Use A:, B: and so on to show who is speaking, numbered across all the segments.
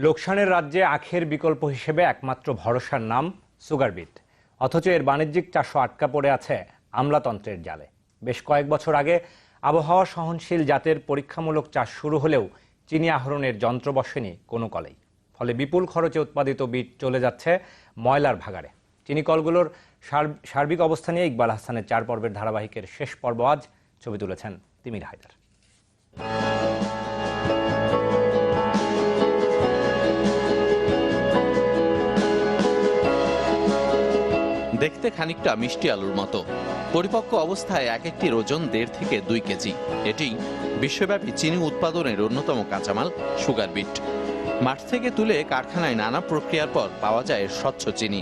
A: লোকসানের রাজ্যে আখের বিকল্প হিসেবে একমাত্র ভরসার নাম সুগারবিট। অথচ এর বাণিজ্যিক চাষও আটকা পড়ে আছে আমলাতন্ত্রের জালে। বেশ কয়েক বছর আগে আবহাওয়া সহনশীল জাতের পরীক্ষামূলক চাষ শুরু হলেও চিনি আহরণের যন্ত্র বসেনি কোনো কলেই। ফলে বিপুল খরচে উৎপাদিত বিট চলে যাচ্ছে ময়লার ভাগাড়ে। চিনি কলগুলোর সার্বিক অবস্থা নিয়ে ইকবাল হাসানের 4 পর্বের ধারাবাহিকের শেষ পর্ব আজ। ছবি তুলেছেন তিমির হায়দার।
B: দেখতে খানিকটা মিষ্টি আলুর মতো, পরিপক্ক অবস্থায় এক একটির ওজন 1.5 থেকে 2 কেজি। এটি বিশ্বব্যাপী চিনি উৎপাদনের অন্যতম কাঁচামাল সুগার বিট। মাঠ থেকে তুলে কারখানায় নানা প্রক্রিয়ার পর পাওয়া যায় স্বচ্ছ চিনি।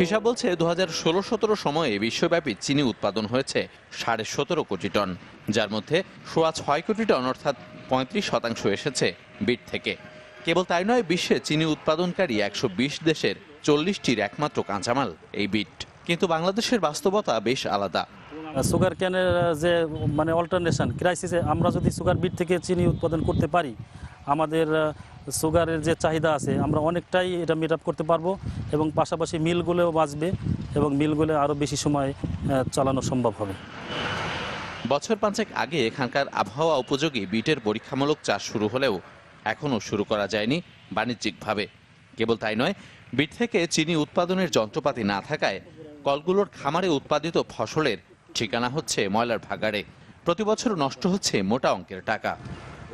B: হিসাব বলছে 2016-17 সময়ে বিশ্বব্যাপী চিনি উৎপাদন হয়েছে 17.5 কোটি টন, যার মধ্যে 6.25 কোটি টন অর্থাৎ 35% এসেছে বিট থেকে। কেবল তাই নয়, বিশ্বে চিনি উৎপাদনকারী 120 দেশের 40টির একমাত্র কাঁচামাল এই বিট। কিন্তু বাংলাদেশের বাস্তবতা বেশ আলাদা।
C: সুগার ক্যানের যে অল্টারনেশন ক্রাইসিসে আমরা যদি সুগার বিট থেকে চিনি উৎপাদন করতে পারি, আমাদের সুগারের যে চাহিদা আছে আমরা অনেকটাই এটা মিট আপ করতে পারবো, এবং পাশাপাশি মিলগুলোও বাঁচবে এবং মিলগুলো আরও বেশি সময় চালানো সম্ভব হবে।
B: বছর 5 আগে এখানকার আবহাওয়া উপযোগী বিটের পরীক্ষামূলক চাষ শুরু হলেও এখনও শুরু করা যায়নি বাণিজ্যিকভাবে। কেবল তাই নয়, বিট থেকে চিনি উৎপাদনের যন্ত্রপাতি না থাকায় কলগুলোর খামারে উৎপাদিত ফসলের ঠিকানা হচ্ছে ময়লার ভাগাড়ে। প্রতি বছর নষ্ট হচ্ছে মোটা অঙ্কের টাকা।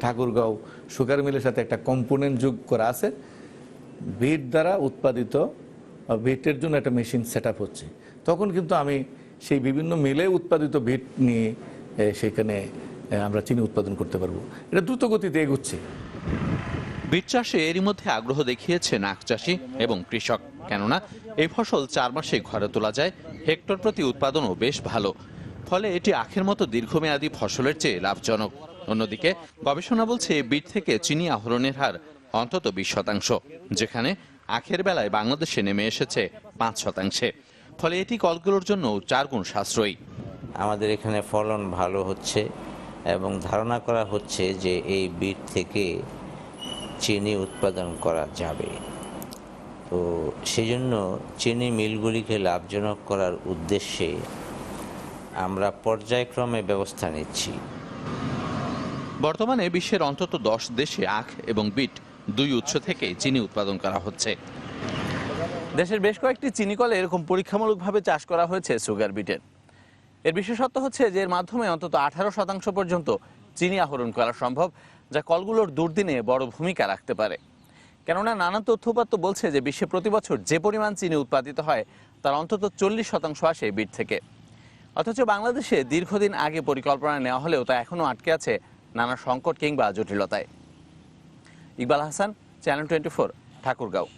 D: ঠাকুরগাঁও সুগার মিলের সাথে একটা কম্পোনেন্ট যোগ করা আছে, বিট দ্বারা উৎপাদিত বিটের জন্য একটা মেশিন সেট আপ হচ্ছে। তখন কিন্তু আমি সেই বিভিন্ন মিলে উৎপাদিত বিট নিয়ে সেখানে আমরা চিনি উৎপাদন করতে পারবো। এটা দ্রুত গতিতে এগোচ্ছে।
B: বিট চাষে এরই মধ্যে আগ্রহ দেখিয়েছেন আখ চাষি এবং কৃষক, কেননা এই ফসল 4 মাসে ঘরে তোলা যায়, হেক্টর প্রতি উৎপাদনও বেশ ভালো। ফলে এটি আখের মতো দীর্ঘমেয়াদী ফসলের চেয়ে লাভজনক। অন্যদিকে গবেষণা বলছে বিট থেকে চিনি আহরণের হার অন্তত 20%, যেখানে আখের বেলায় বাংলাদেশে নেমে এসেছে 5%। ফলে এটি কলগুলোর জন্য 4 গুণ সাশ্রয়ী।
E: আমাদের এখানে ফলন ভালো হচ্ছে এবং ধারণা করা হচ্ছে যে এই বিট থেকে চিনি উৎপাদন করা যাবে। তো সেজন্য চিনি মিলগুলিকে লাভজনক করার উদ্দেশ্যে আমরা পর্যায়ক্রমে ব্যবস্থা নিচ্ছি।
B: বর্তমানে বিশ্বের অন্তত 10 দেশে আখ এবং বিট 2 উৎস থেকে চিনি উৎপাদন করা হচ্ছে।
F: দেশের বেশ কয়েকটি চিনি কলে এরকম পরীক্ষামূলকভাবে চাষ করা হয়েছে সুগার বিটের। এর বিশেষত্ব হচ্ছে যে এর মাধ্যমে অন্তত 18% পর্যন্ত চিনি আহরণ করা সম্ভব, যা কলগুলোর দুর্দিনে বড় ভূমিকা রাখতে পারে। কেননা নানা তথ্যউপাত্ত বলছে যে বিশ্বে প্রতি বছর যে পরিমাণ চিনি উৎপাদিত হয় তার অন্তত 40% আসে বিট থেকে। অথচ বাংলাদেশে দীর্ঘদিন আগে পরিকল্পনা নেওয়া হলেও তা এখনও আটকে আছে নানা সংকট কিংবা জটিলতায়। ইকবাল হাসান, চ্যানেল 24, ঠাকুরগাঁও।